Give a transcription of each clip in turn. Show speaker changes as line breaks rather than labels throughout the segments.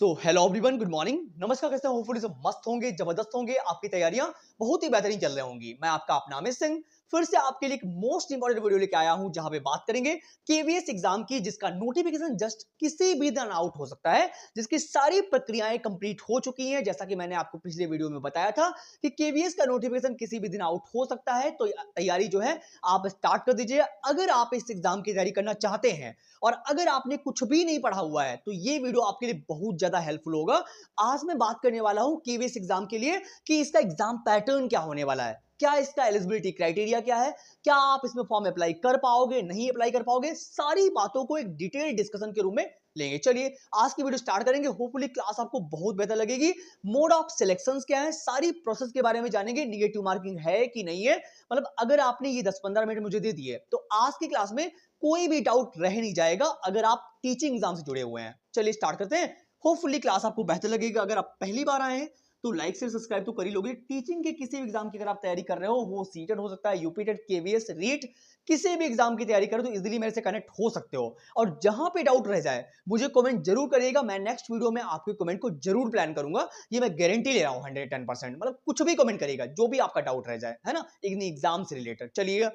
Hello everyone, good morning, नमस्कार। कैसे hopefully सब मस्त होंगे, जबरदस्त होंगे। आपकी तैयारियां बहुत ही बेहतरीन चल रही होंगी। मैं आपका अपना अमित सिंह फिर से आपके लिए एक मोस्ट इंपॉर्टेंट वीडियो लेके आया हूं, जहां पे बात करेंगे केवीएस एग्जाम की, जिसका नोटिफिकेशन जस्ट किसी भी दिन आउट हो सकता है, जिसकी सारी प्रक्रियाएं कंप्लीट हो चुकी हैं। जैसा कि मैंने आपको पिछले वीडियो में बताया था कि केवीएस का नोटिफिकेशन किसी भी दिन आउट हो सकता है, तो तैयारी जो है आप स्टार्ट कर दीजिए। अगर आप इस एग्जाम की तैयारी करना चाहते हैं और अगर आपने कुछ भी नहीं पढ़ा हुआ है, तो ये वीडियो आपके लिए बहुत ज्यादा हेल्पफुल होगा। आज मैं बात करने वाला हूं केवीएस एग्जाम के लिए कि इसका एग्जाम पैटर्न क्या होने वाला है, क्या इसका एलिजिबिलिटी क्राइटेरिया क्या है, क्या आप इसमें फॉर्म अप्लाई कर पाओगे, नहीं अप्लाई कर पाओगे, सारी बातों को एक डिटेल डिस्कशन के रूप में लेंगे। चलिए आज की वीडियो स्टार्ट करेंगे। होपफुली क्लास आपको बहुत बेहतर लगेगी। मोड ऑफ सिलेक्शंस क्या है, सारी प्रोसेस के बारे में जानेंगे। निगेटिव मार्किंग है कि नहीं है, मतलब अगर आपने ये 10-15 मिनट मुझे दे दिए तो आज की क्लास में कोई भी डाउट रह नहीं जाएगा, अगर आप टीचिंग एग्जाम से जुड़े हुए हैं। चलिए स्टार्ट करते हैं। होपफुली क्लास आपको बेहतर लगेगा। अगर आप पहली बार आए हैं तो लाइक से सब्सक्राइब तो कर ही लोगे। टीचिंग के किसी भी एग्जाम की अगर आप तैयारी कर रहे हो, वो सीटेट हो सकता है, यूपीटेट, केवीएस, रीट, किसी भी एग्जाम की तैयारी करो तो इजीली मेरे से कनेक्ट हो सकते हो। और जहां पे डाउट रह जाए मुझे कमेंट जरूर करिएगा। मैं नेक्स्ट वीडियो में आपके कमेंट को जरूर प्लान करूंगा। ये मैं गारंटी ले रहा हूं 110%। मतलब कुछ भी कमेंट करिएगा, जो भी आपका डाउट रह जाए, है ना, एग्जाम से रिलेटेड। चलिए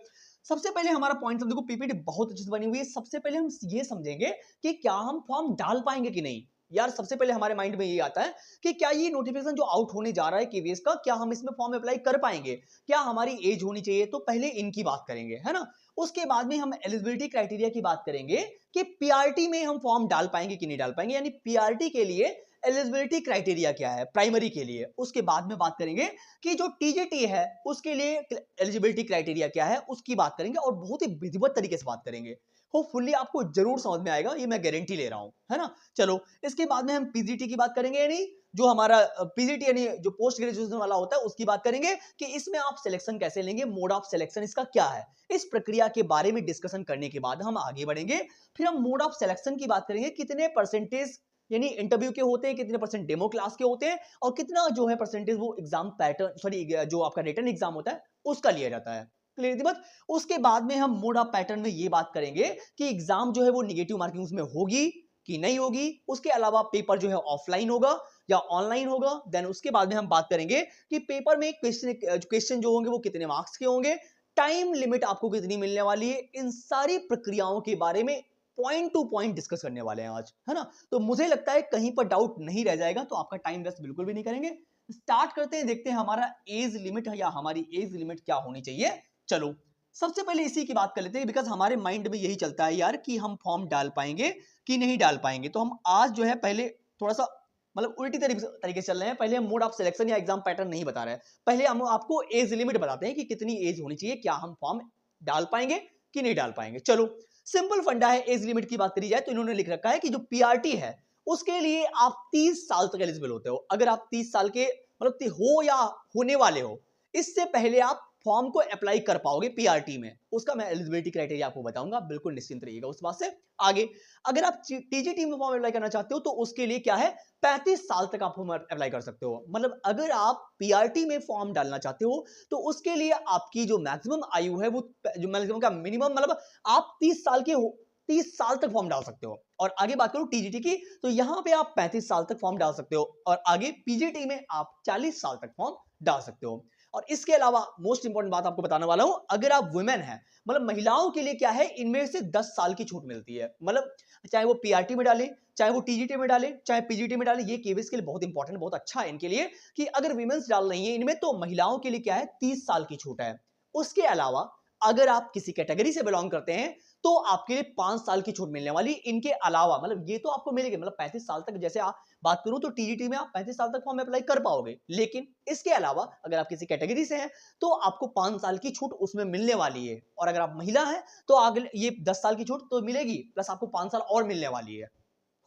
सबसे पहले हमारा पॉइंट, देखो पीपीटी बहुत अच्छी से बनी हुई है। सबसे पहले हम ये समझेंगे कि क्या हम फॉर्म डाल पाएंगे कि नहीं। यार सबसे पहले हमारे माइंड में ये आता है कि क्या ये नोटिफिकेशन जो आउट होने जा रहा है केवीएस का, क्या हम इसमें फॉर्म अप्लाई कर पाएंगे, क्या हमारी एज होनी चाहिए। तो पहले इनकी बात करेंगे, है ना। उसके बाद में हम एलिजिबिलिटी क्राइटेरिया की बात करेंगे कि पीआरटी में हम फॉर्म डाल पाएंगे कि नहीं डाल पाएंगे, यानी पीआरटी के लिए एलिजिबिलिटी क्राइटेरिया क्या है प्राइमरी के लिए। उसके बाद में बात करेंगे कि जो टीजीटी है उसके लिए एलिजिबिलिटी क्राइटेरिया क्या है, उसकी बात करेंगे और बहुत ही विधिवत तरीके से बात करेंगे। होपफुली आपको जरूर समझ में आएगा, ये मैं गारंटी ले रहा हूं, है ना। चलो इसके बाद में हम पीजीटी की बात करेंगे, यानी जो हमारा पीजीटी यानी जो पोस्ट ग्रेजुएशन वाला होता है उसकी बात करेंगे कि इसमें आप सिलेक्शन कैसे लेंगे, मोड ऑफ सिलेक्शन इसका क्या है। इस प्रक्रिया के बारे में डिस्कशन करने के बाद हम आगे बढ़ेंगे। फिर हम मोड ऑफ सिलेक्शन की बात करेंगे, कितने परसेंटेज यानी इंटरव्यू के होते हैं, कितने परसेंट डेमो क्लास के होते हैं, और कितना जो है परसेंटेज वो एग्जाम पैटर्न, सॉरी जो आपका रिटन एग्जाम होता है उसका लिया जाता है। क्लियर थी बात। उसके बाद में हम मोड ऑफ पैटर्न में ये बात करेंगे कि एग्जाम जो है वो निगेटिव मार्किंग उसमें होगी कि नहीं होगी। उसके अलावा पेपर जो है ऑफलाइन होगा या ऑनलाइन होगा। देन उसके बाद में हम बात करेंगे कि पेपर में क्वेश्चन जो होंगे वो कितने मार्क्स के होंगे, टाइम लिमिट आपको कितनी मिलने वाली है। इन सारी प्रक्रियाओं के बारे में पॉइंट टू पॉइंट डिस्कस करने वाले हैं आज, है ना। तो मुझे लगता है कहीं पर डाउट नहीं रह जाएगा, तो आपका टाइम वेस्ट बिल्कुल भी नहीं करेंगे। स्टार्ट करते हैं, देखते हैं हमारा एज लिमिट है या हमारी एज लिमिट क्या होनी चाहिए। चलो सबसे पहले इसी की बात कर लेते हैं, बिकॉज हमारे माइंड में यही चलता है यार कि हम फॉर्म डाल पाएंगे कि नहीं डाल पाएंगे। तो हम आज जो है पहले थोड़ा सा मतलब उल्टी तरीके से चल रहे हैं। पहले हम मोड ऑफ सिलेक्शन या एग्जाम पैटर्न नहीं बता रहे हैं, पहले हम आपको एज लिमिट बताते हैं कि कितनी एज होनी चाहिए, क्या हम फॉर्म डाल पाएंगे कि नहीं डाल पाएंगे। चलो सिंपल फंडा है। एज लिमिट की बात करी जाए तो इन्होंने लिख रखा है कि जो पीआरटी है उसके लिए आप 30 साल तक एलिजिबल होते हो। अगर आप 30 साल के मतलब हो या होने वाले हो, इससे पहले आप फॉर्म को अप्लाई कर पाओगे पीआरटी में। उसका मैं एलिजिबिलिटी क्राइटेरिया आपको बताऊंगा, बिल्कुल निश्चिंत रहिएगा उस बात से। आगे अगर आप टीजीटी में फॉर्म अप्लाई करना चाहते हो तो उसके लिए क्या है, 35 साल तक आप फॉर्म अप्लाई कर सकते हो। मतलब अगर आप पीआरटी में फॉर्म डालना चाहते हो तो उसके लिए आपकी जो मैक्सिमम आयु है, वो जो मैक्सिमम का मिनिमम, मतलब आप 30 साल के हो, 30 साल तक फॉर्म डाल सकते हो। और आगे बात करूं टीजीटी की, तो यहां पे आप 35 साल तक फॉर्म डाल सकते हो, और आगे पीजीटी में आप 40 साल तक फॉर्म डाल सकते हो। और इसके अलावा मोस्ट इंपॉर्टेंट बात आपको बताने वाला हूं, अगर आप वुमेन हैं, मतलब महिलाओं के लिए क्या है, इनमें से 10 साल की छूट मिलती है। मतलब चाहे वो पीआरटी में डाले, चाहे वो टीजीटी में डाले, चाहे पीजीटी में डाले, ये केवीएस के लिए बहुत इंपॉर्टेंट, बहुत अच्छा है इनके लिए कि अगर विमेंस डाल रही है इनमें, तो महिलाओं के लिए क्या है, 30 साल की छूट है। उसके अलावा अगर आप किसी कैटेगरी से बिलोंग करते हैं तो आपके लिए 5 साल की छूट मिलने वाली। इनके अलावा मतलब ये तो आपको मिलेगी, मतलब 35 साल तक, जैसे आप बात करूं तो टीजीटी में आप 35 साल तक फॉर्म अप्लाई कर पाओगे, लेकिन इसके अलावा अगर आप किसी कैटेगरी से हैं तो आपको 5 साल की छूट उसमें मिलने वाली है। और अगर आप महिला हैं तो आगे ये 10 साल की छूट तो मिलेगी, प्लस आपको 5 साल और मिलने वाली है।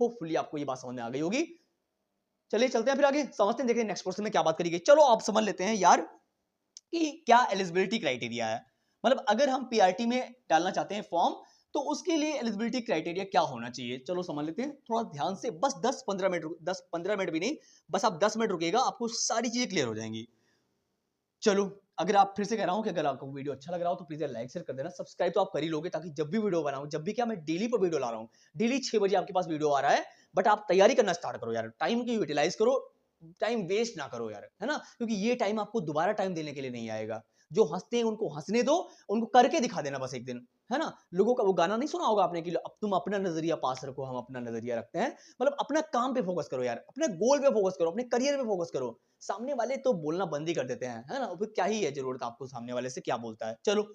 होपफुली आपको ये बात समझ में आ गई होगी। चलिए चलते हैं फिर आगे, समझते हैं, देखिए नेक्स्ट क्वेश्चन में क्या बात करी गई। चलो आप समझ लेते हैं यार कि क्या एलिजिबिलिटी क्राइटेरिया है। मतलब अगर हम पीआरटी में डालना चाहते हैं फॉर्म, तो उसके लिए एलिजिबिलिटी क्राइटेरिया क्या होना चाहिए। चलो समझ लेते हैं थोड़ा ध्यान से, बस 10-15 मिनट, 10-15 मिनट भी नहीं, बस आप 10 मिनट रुकिएगा, आपको सारी चीजें क्लियर हो जाएंगी। चलो अगर आप फिर से कह रहा हूँ कि अगर आपको वीडियो अच्छा लग रहा हो तो प्लीज लाइक शेयर कर देना, सब्सक्राइब तो आप कर ही लोगे, ताकि जब भी वीडियो बनाऊं, जब भी क्या मैं डेली पर वीडियो ला रहा हूँ, डेली 6 बजे आपके पास वीडियो आ रहा है, बट आप तैयारी करना स्टार्ट करो यार, टाइम की यूटिलाइज करो, टाइम वेस्ट ना करो यार, है ना, क्योंकि ये टाइम आपको दोबारा टाइम देने के लिए नहीं आएगा। जो हंसते हैं उनको हंसने दो, उनको करके दिखा देना बस एक दिन, है ना। लोगों का वो गाना नहीं सुना होगा आपने कि अब तुम अपना नजरिया पास रखो, हम अपना नजरिया रखते हैं, मतलब अपना काम पे फोकस करो यार, अपने गोल पे फोकस करो, अपने करियर पे फोकस करो। सामने वाले तो बोलना बंद ही कर देते हैं, है ना, फिर क्या ही है जरूरत आपको सामने वाले से क्या बोलता है। चलो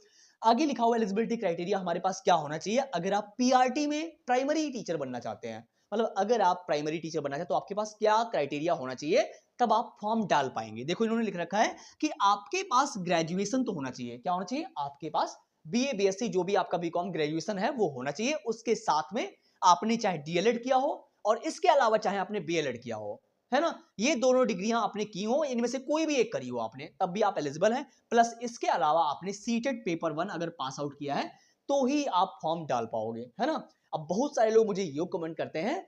आगे लिखा हुआ एलिजिबिलिटी क्राइटेरिया हमारे पास क्या होना चाहिए अगर आप पीआरटी में प्राइमरी टीचर बनना चाहते हैं, मतलब अगर आप प्राइमरी टीचर बनना चाहते हैं तो आपके पास क्या क्राइटेरिया होना चाहिए, तब आप फॉर्म डाल पाएंगे। देखो इन्होंने लिख रखा है कि आपके पास ग्रेजुएशन तो होना चाहिए, क्या होना चाहिए, आपके पास बीए बीएससी जो भी आपका बीकॉम ग्रेजुएशन है वो होना चाहिए, उसके साथ में आपने चाहे डीएलएड किया हो और इसके अलावा चाहे आपने बीएलएड किया हो, है ना, ये दोनों डिग्रियां आपने की हो, इनमें से कोई भी एक करी हो आपने, तब भी आप एलिजिबल हैं। प्लस इसके अलावा आपने सीटेट पेपर 1 अगर पास आउट किया है तो ही आप फॉर्म डाल पाओगे, है ना। अब बहुत सारे लोग मुझे यो कमेंट करते हैं,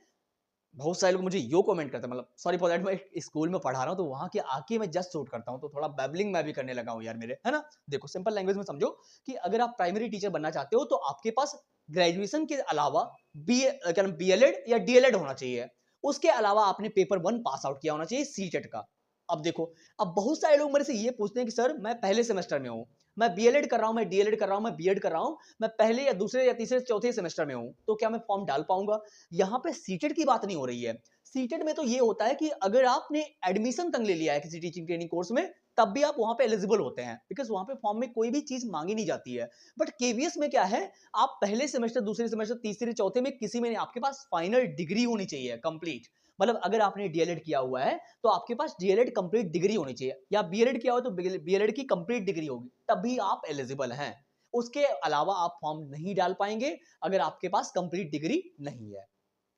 बहुत सारे लोग मुझे यो कमेंट करते हैं, मतलब सॉरी फॉर दैट, मैं स्कूल में पढ़ा रहा हूँ तो वहां के आके मैं जस्ट शूट करता हूँ, तो थोड़ा बैबलिंग मैं भी करने लगा हूँ यार मेरे, है ना। देखो सिंपल लैंग्वेज में समझो कि अगर आप प्राइमरी टीचर बनना चाहते हो तो आपके पास ग्रेजुएशन के अलावा बीएलएड या डीएलएड होना चाहिए, उसके अलावा आपने पेपर 1 पास आउट किया होना चाहिए सीटेट का। अब देखो, अब बहुत सारे लोग मेरे से ये पूछते हैं कि सर मैं पहले सेमेस्टर में हूँ, मैं बीएलएड कर रहा हूँ, मैं डीएलएड कर रहा हूँ, मैं बीएड कर रहा हूँ, मैं पहले या दूसरे या तीसरे चौथे सेमेस्टर में हूँ, तो क्या मैं फॉर्म डाल पाऊंगा। यहाँ पे सीटेट की बात नहीं हो रही है। सीटेट में तो ये होता है कि अगर आपने एडमिशन तक ले लिया है किसी टीचिंग ट्रेनिंग कोर्स में, तब भी आप वहां पे एलिजिबल होते हैं, बिकॉज वहां पे फॉर्म में कोई भी चीज मांगी नहीं जाती है। बट केवीएस में क्या है, आप पहले सेमेस्टर, दूसरे सेमेस्टर, तीसरे, चौथे में किसी में नहीं, आपके पास फाइनल डिग्री होनी चाहिए कंप्लीट, मतलब अगर आपने डीएलएड किया हुआ है तो आपके पास डीएलएड कंप्लीट डिग्री होनी चाहिए, या बीएलएड किया हो तो बीएलएड की कंप्लीट डिग्री होगी, तभी आप एलिजिबल हैं। उसके अलावा आप फॉर्म नहीं डाल पाएंगे अगर आपके पास कंप्लीट डिग्री नहीं है।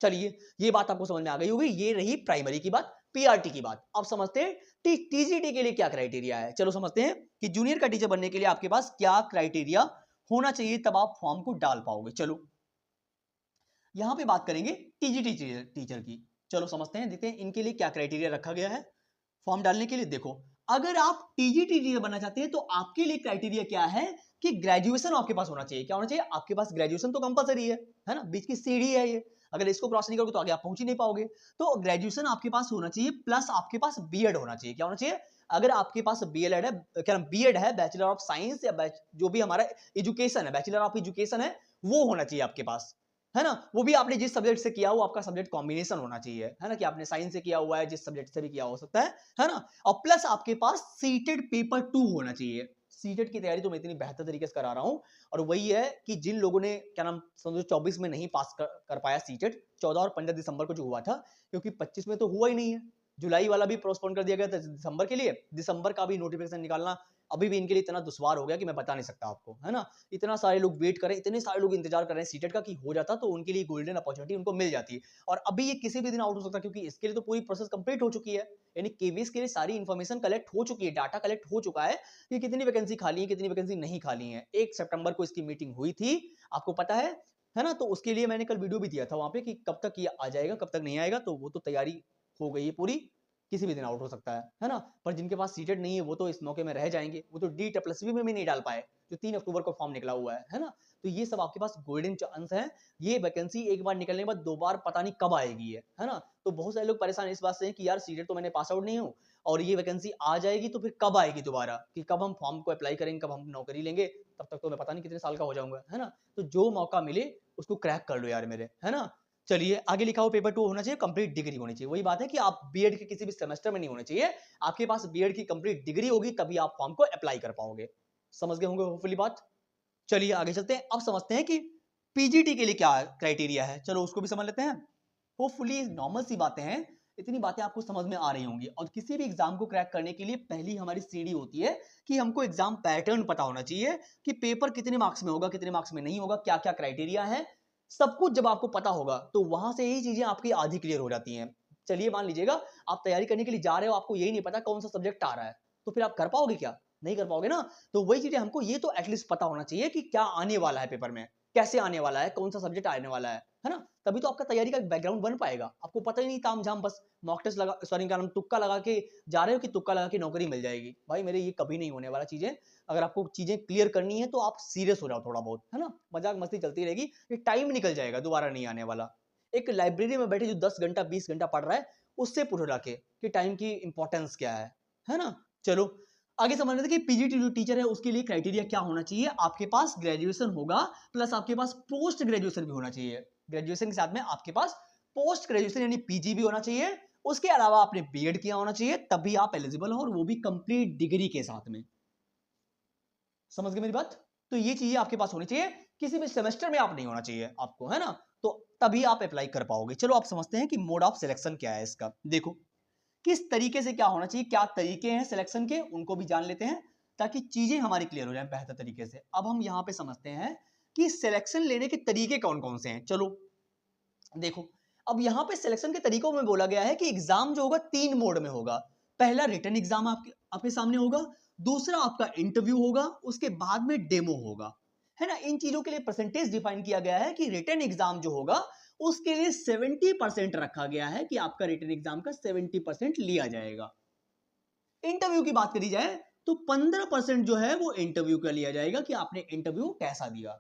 चलिए ये बात आपको समझ में आ गई होगी, ये रही प्राइमरी की बात। पीआरटी की बात अब समझते हैं, टीजीटी के लिए क्या क्राइटेरिया है। चलो समझते हैं कि जूनियर का टीचर बनने के लिए आपके पास क्या क्राइटेरिया होना चाहिए, तब आप फॉर्म को डाल पाओगे। चलो यहां पे बात करेंगे टीजीटी टीचर की। चलो समझते हैं, देखते हैं इनके लिए क्या क्राइटेरिया रखा गया है फॉर्म डालने के लिए। देखो अगर आप टीजीटी टीचर बनना चाहते हैं तो आपके लिए क्राइटेरिया क्या है कि ग्रेजुएशन आपके पास होना चाहिए। क्या होना चाहिए, आपके पास ग्रेजुएशन तो कंपलसरी है ना, बीच की सीढ़ी है ये, अगर इसको क्रॉस नहीं करोगे तो आगे आप पहुंच ही नहीं पाओगे। तो ग्रेजुएशन आपके पास होना चाहिए, प्लस आपके पास बीएड होना चाहिए। क्या होना चाहिए, अगर आपके पास बीएलएड है, क्या बीएड है, बैचलर ऑफ साइंस या जो भी हमारा एजुकेशन है, बैचलर ऑफ एजुकेशन है, वो होना चाहिए आपके पास, है ना। वो भी आपने जिस सब्जेक्ट से किया हो आपका सब्जेक्ट कॉम्बिनेशन होना चाहिए, है ना, कि आपने साइंस से किया हुआ है, जिस सब्जेक्ट से भी किया हो सकता है ना। और प्लस आपके पास सीटेड पेपर 2 होना चाहिए। सीटेड की तैयारी तो मैं इतनी बेहतर तरीके से करा रहा हूं, और वही है कि जिन लोगों ने क्या नाम समझो 24 में नहीं पास कर पाया सीटेड, 14 और 15 दिसंबर को जो हुआ था, क्योंकि 25 में तो हुआ ही नहीं है, जुलाई वाला भी पोस्टपोन कर दिया गया था दिसंबर के लिए, दिसंबर का भी नोटिफिकेशन निकालना अभी भी इनके लिए इतना दुश्वार हो गया कि मैं बता नहीं सकता आपको, है ना। इतना सारे लोग वेट कर रहे हैं, इतने सारे लोग इंतजार कर रहे हैं सीटेट का कि हो जाता तो उनके लिए गोल्डन अपॉर्चुनिटी उनको मिल जाती, और अभी ये किसी भी दिन आउट हो सकता है, क्योंकि इसके लिए तो पूरी प्रोसेस कंप्लीट हो चुकी है, यानी केवीएस के लिए सारी इंफॉर्मेशन कलेक्ट हो चुकी है, डाटा कलेक्ट हो चुका है कि कितनी वैकेंसी खाली है, कितनी वैकेंसी नहीं खाली है। 1 सितंबर को इसकी मीटिंग हुई थी, आपको पता है ना, तो उसके लिए मैंने कल वीडियो भी दिया था वहां पे कि कब तक ये आ जाएगा, कब तक नहीं आएगा, तो वो तो तैयारी हो गई है पूरी, किसी भी दिन आउट हो सकता है ना। पर जिनके पास सीटेड नहीं है वो तो इस मौके में रह जाएंगे, वो तो डी प्लस बी में भी नहीं डाल पाए, जो 3 अक्टूबर को फॉर्म निकला हुआ है ना। तो ये सब आपके पास गोल्डन चांस है, ये वैकेंसी एक बार निकलने के बाद 2 बार पता नहीं कब आएगी है ना। तो बहुत सारे लोग परेशान इस बात से हैं कि यार सीटेड तो मैंने पास आउट नहीं हूँ और ये वैकेंसी आ जाएगी तो फिर कब आएगी दोबारा, कि कब हम फॉर्म को अप्लाई करेंगे, कब हम नौकरी लेंगे, तब तक तो मैं पता नहीं कितने साल का हो जाऊंगा, है ना। तो जो मौका मिले उसको क्रैक कर लो यार मेरे, है ना। चलिए आगे लिखा हो पेपर 2 होना चाहिए, कंप्लीट डिग्री होनी चाहिए। वही बात है कि आप बीएड के किसी भी सेमेस्टर में नहीं होने चाहिए, आपके पास बीएड की कंप्लीट डिग्री होगी तभी आप फॉर्म को अप्लाई कर पाओगे। समझ गए होंगे होपफुली बात। चलिए आगे चलते हैं, अब समझते हैं कि पीजीटी के लिए क्या क्राइटेरिया है, चलो उसको भी समझ लेते हैं। होपफुली नॉर्मल सी बातें हैं, इतनी बातें आपको समझ में आ रही होंगी। और किसी भी एग्जाम को क्रैक करने के लिए पहली हमारी सीढ़ी होती है कि हमको एग्जाम पैटर्न पता होना चाहिए कि पेपर कितने मार्क्स में होगा, कितने मार्क्स में नहीं होगा, क्या क्या क्राइटेरिया है, सब कुछ जब आपको पता होगा तो वहां से यही चीजें आपकी आधी क्लियर हो जाती हैं। चलिए मान लीजिएगा आप तैयारी करने के लिए जा रहे हो, आपको यही नहीं पता कौन सा सब्जेक्ट आ रहा है, तो फिर आप कर पाओगे क्या, नहीं कर पाओगे ना। तो वही चीजें हमको ये तो एटलीस्ट पता होना चाहिए कि क्या आने वाला है पेपर में, कैसे आने वाला है, कौन सा सब्जेक्ट आने वाला है ना? तभी तो आपका तैयारी का बैकग्राउंड बन पाएगा। आपको पता ही नहीं तामझाम बस मॉक टेस्ट लगा सॉरी क्या नाम तुक्का लगा के जा रहे हो कि तुक्का लगा के नौकरी मिल जाएगी। भाई मेरे ये कभी नहीं होने वाला चीज़ें। अगर आपको चीज़ें क्लियर करनी है तो आप सीरियस हो जाओ थोड़ा बहुत, है ना? मज़ाक मस्ती चलती रहेगी, ये टाइम निकल जाएगा, दोबारा नहीं आने वाला। एक लाइब्रेरी में बैठे जो 10 घंटा 20 घंटा पढ़ रहा है, उससे पूछो जाके कि टाइम की इंपॉर्टेंस क्या है ना? चलो आगे समझ लेते हैं कि पीजीटी जो टीचर है उसके लिए क्राइटेरिया क्या होना चाहिए। आपके पास ग्रेजुएशन होगा प्लस आपके पास पोस्ट ग्रेजुएशन भी होना चाहिए। ग्रेजुएशन के साथ में आपके पास पोस्ट ग्रेजुएशन यानी पीजी भी होना चाहिए। उसके अलावा आपने बीएड किया होना चाहिए, तभी आप एलिजिबल हो, और वो भी कंप्लीट डिग्री के साथ में। समझ गए मेरी बात? तो ये चीजें आपके पास होनी चाहिए, किसी भी सेमेस्टर में आप नहीं होना चाहिए आपको, है ना? तो तभी आप अप्लाई कर पाओगे। चलो आप समझते हैं कि मोड ऑफ सिलेक्शन क्या है इसका। देखो किस तरीके से क्या होना चाहिए, क्या तरीके हैं सिलेक्शन के, उनको भी जान लेते हैं ताकि चीजें हमारी क्लियर हो जाए बेहतर तरीके से। अब हम यहाँ पे समझते हैं कि सिलेक्शन लेने के तरीके कौन कौन से हैं। चलो देखो अब यहाँ पे सिलेक्शन के तरीकों में बोला गया है कि एग्जाम जो होगा 3 मोड में होगा। पहला रिटन एग्जाम आपके सामने होगा, दूसरा आपका इंटरव्यू होगा, उसके बाद में डेमो होगा, है ना? इन चीजों के लिए परसेंटेज डिफाइन किया गया है कि रिटन एग्जाम जो होगा उसके लिए 70% रखा गया है कि आपका रिटन एग्जाम का 70% लिया जाएगा। इंटरव्यू की बात करी जाए तो 15% जो है वो इंटरव्यू का लिया जाएगा कि आपने इंटरव्यू कैसा दिया।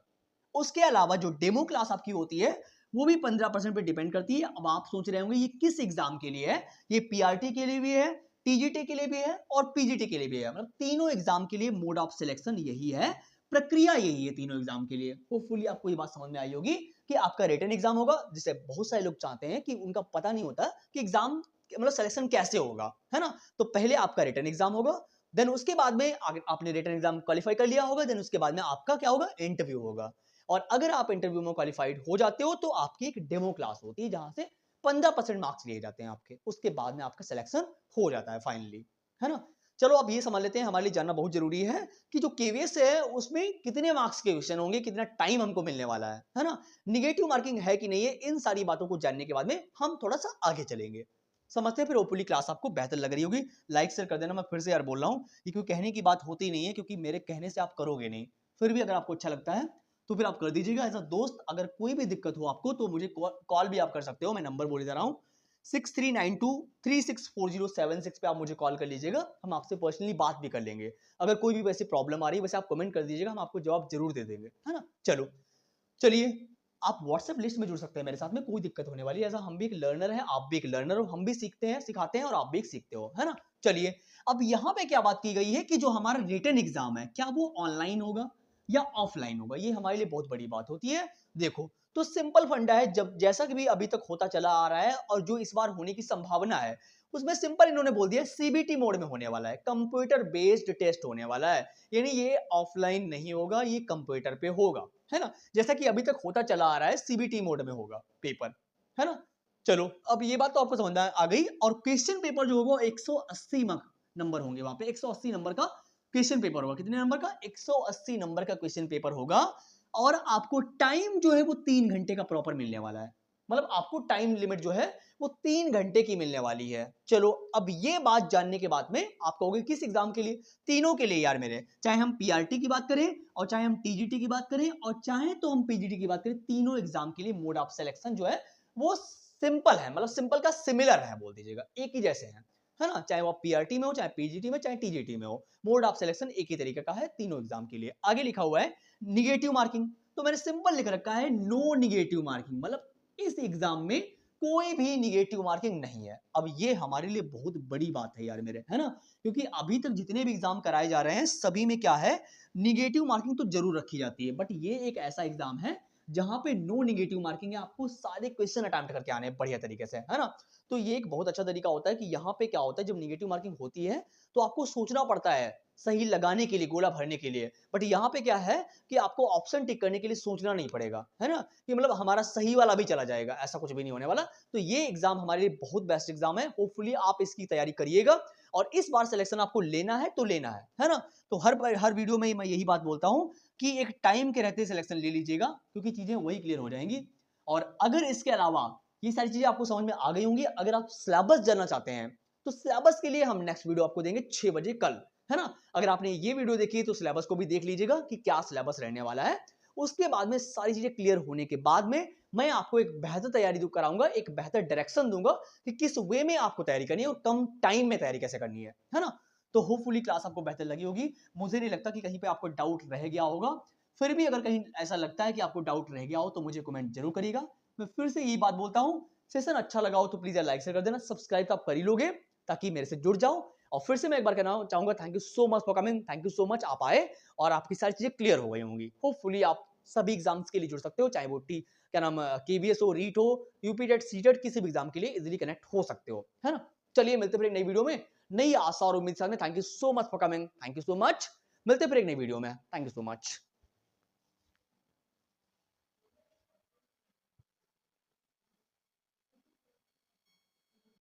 उसके अलावा जो डेमो क्लास आपकी होती है वो भी 15% पे डिपेंड करती है। अब आप सोच रहे होंगे ये किस एग्जाम के लिए है? ये पीआरटी के लिए भी है, टीजीटी के लिए भी है और पीजीटी के लिए भी है। मतलब तीनों एग्जाम के लिए मोड ऑफ सिलेक्शन यही है, प्रक्रिया यही है तीनों एग्जाम के लिए। होपफुली आपको ये बात समझ में आई होगी कि आपका रिटन एग्जाम होगा, जिसे बहुत सारे लोग चाहते हैं कि उनका पता नहीं होता कि एग्जाम मतलब सिलेक्शन कैसे होगा, है ना? तो पहले आपका रिटन एग्जाम होगा, देन उसके बाद में आपने रिटन एग्जाम क्वालिफाई कर लिया होगा, देन उसके बाद में आपका क्या होगा, इंटरव्यू होगा। और अगर आप इंटरव्यू में क्वालिफाइड हो जाते हो तो आपकी एक डेमो क्लास होती है जहां से 15% मार्क्स लिए जाते हैं आपके, उसके बाद में आपका सिलेक्शन हो जाता है फाइनली, है ना? चलो अब ये समझ लेते हैं, हमारे लिए जानना बहुत जरूरी है कि जो केवीएस है उसमें कितने मार्क्स के क्वेश्चन होंगे, कितना टाइम हमको मिलने वाला है ना? निगेटिव मार्किंग है कि नहीं है, इन सारी बातों को जानने के बाद में हम थोड़ा सा आगे चलेंगे। समझते हैं फिर ओपनली क्लास आपको बेहतर लग रही होगी। लाइक शेयर कर देना। मैं फिर से यार बोल रहा हूँ, ये क्यों कहने की बात होती नहीं है, क्योंकि मेरे कहने से आप करोगे नहीं। फिर भी अगर आपको अच्छा लगता है तो फिर आप कर दीजिएगा एज अ दोस्त। अगर कोई भी दिक्कत हो आपको तो मुझे कॉल भी आप कर सकते हो, मैं नंबर बोल दे रहा हूँ 6392364076 पे आप मुझे कॉल कर लीजिएगा, हम आपसे पर्सनली बात भी कर लेंगे। अगर कोई भी वैसे प्रॉब्लम आ रही है वैसे आप कमेंट कर दीजिएगा, हम आपको जवाब जरूर दे देंगे, है ना? चलो चलिए आप व्हाट्सएप लिस्ट में जुड़ सकते हैं मेरे साथ में, कोई दिक्कत होने वाली है। ऐसा हम भी एक लर्नर है, आप भी एक लर्नर हो, हम भी सीखते हैं सिखाते हैं और आप भी सीखते हो, है ना? चलिए अब यहाँ पे क्या बात की गई है कि जो हमारा रिटन एग्जाम है क्या वो ऑनलाइन होगा या ऑफलाइन होगा, ये हमारे लिए बहुत बड़ी बात होती है। देखो तो सिंपल फंडा है, जब जैसा कि भी अभी तक होता चला आ रहा है और जो इस बार होने की संभावना है उसमें सिंपल इन्होंने बोल दिया सीबीटी मोड में होने वाला है, कंप्यूटर बेस्ड टेस्ट होने वाला है। यानी ये ऑफलाइन नहीं होगा, ये कंप्यूटर पे होगा, है ना? जैसा कि अभी तक होता चला आ रहा है, सीबीटी मोड में होगा पेपर, है ना? चलो अब ये बात तो आपको समझ आ गई। और क्वेश्चन पेपर जो होगा 180 नंबर होंगे, वहां पे 180 नंबर का क्वेश्चन पेपर होगा। कितने नंबर का? 180 नंबर का क्वेश्चन पेपर होगा। और आपको टाइम जो है वो 3 घंटे का प्रॉपर मिलने वाला है। मतलब आपको टाइम लिमिट जो है वो 3 घंटे की मिलने वाली है। चलो अब ये बात जानने के बाद में आप कहोगे किस एग्जाम के लिए? तीनों के लिए यार मेरे, चाहे हम पीआरटी की बात करें और चाहे हम टीजीटी की बात करें और चाहे तो हम पीजीटी की बात करें, तीनों एग्जाम के लिए मोड ऑफ सिलेक्शन जो है वो सिंपल है। मतलब सिंपल का सिमिलर है बोल दीजिएगा, एक ही जैसे है ना? चाहे वो पीआरटी में हो, चाहे पीजीटी में, चाहे टीजीटी में हो, मोड ऑफ सिलेक्शन एक ही तरीके का है तीनों एग्जाम के लिए। आगे लिखा हुआ है निगेटिव मार्किंग, तो मैंने सिंपल लिख रखा है नो निगेटिव मार्किंग, मतलब इस एग्जाम में कोई भी निगेटिव मार्किंग नहीं है। अब ये हमारे लिए बहुत बड़ी बात है यार मेरे, है ना? क्योंकि अभी तक जितने भी एग्जाम कराए जा रहे हैं सभी में क्या है, निगेटिव मार्किंग तो जरूर रखी जाती है, बट ये एक ऐसा एग्जाम है जहां पे नो निगेटिव मार्किंग है। आपको सारे क्वेश्चन अटेम्प्ट करके आने हैं बढ़िया तरीके से, है ना? तो ये एक बहुत अच्छा तरीका होता है कि यहाँ पे क्या होता है, जब निगेटिव मार्किंग होती है तो आपको सोचना पड़ता है सही लगाने के लिए, गोला भरने के लिए। बट यहाँ पे क्या है कि आपको ऑप्शन टिक करने के लिए सोचना नहीं पड़ेगा, है ना? कि मतलब हमारा सही वाला भी चला जाएगा, ऐसा कुछ भी नहीं होने वाला। तो ये एग्जाम हमारे लिए बहुत बेस्ट एग्जाम है। होपफुली आप इसकी तैयारी करिएगा और इस बार सिलेक्शन आपको लेना है तो लेना है ना? तो हर वीडियो में मैं यही बात बोलता हूँ कि एक टाइम के रहते सिलेक्शन ले लीजिएगा, क्योंकि चीजें वही क्लियर हो जाएंगी। और अगर इसके अलावा ये सारी चीजें आपको समझ में आ गई होंगी, अगर आप सिलेबस जानना चाहते हैं तो सिलेबस के लिए हम नेक्स्ट वीडियो आपको देंगे 6 बजे कल, है ना? अगर आपने ये वीडियो देखी तो सिलेबस को भी देख लीजिएगा कि क्या सिलेबस रहने वाला है। उसके बाद में सारी चीजें क्लियर होने के बाद में मैं आपको एक बेहतर तैयारी कराऊंगा, एक बेहतर डायरेक्शन दूंगा कि किस वे में आपको तैयारी करनी है और कम टाइम में तैयारी कैसे करनी है ना। तो होपफुली क्लास आपको बेहतर लगी होगी। मुझे नहीं लगता कि कहीं पे आपको डाउट रह गया होगा। फिर भी अगर कहीं ऐसा लगता है कि आपको डाउट रह गया हो तो मुझे कमेंट जरूर करिएगा। मैं फिर से यही बात बोलता हूँ, सेशन अच्छा लगा हो तो प्लीज लाइक शेयर कर देना, सब्सक्राइब तो आप कर ही लोगे ताकि मेरे से जुड़ जाओ। और फिर से मैं एक बार कहना चाहूंगा, thank you so much for coming, thank you so much, आप आए और आपकी सारी चीजें क्लियर हो गई होंगी। होपफुली आप सभी एग्जाम्स के लिए जुड़ सकते हो, चाहे वो क्या नाम केवीएस हो, रीट हो, यूपीटेट, सीटेट, किसी भी एग्जाम के लिए इजीली कनेक्ट हो सकते हो, है ना। चलिए मिलते फिर एक नई वीडियो में, नई आशा और उम्मीद के साथ में। Thank you so much for coming, thank you so much. मिलते फिर एक नई वीडियो में, थैंक यू सो मच।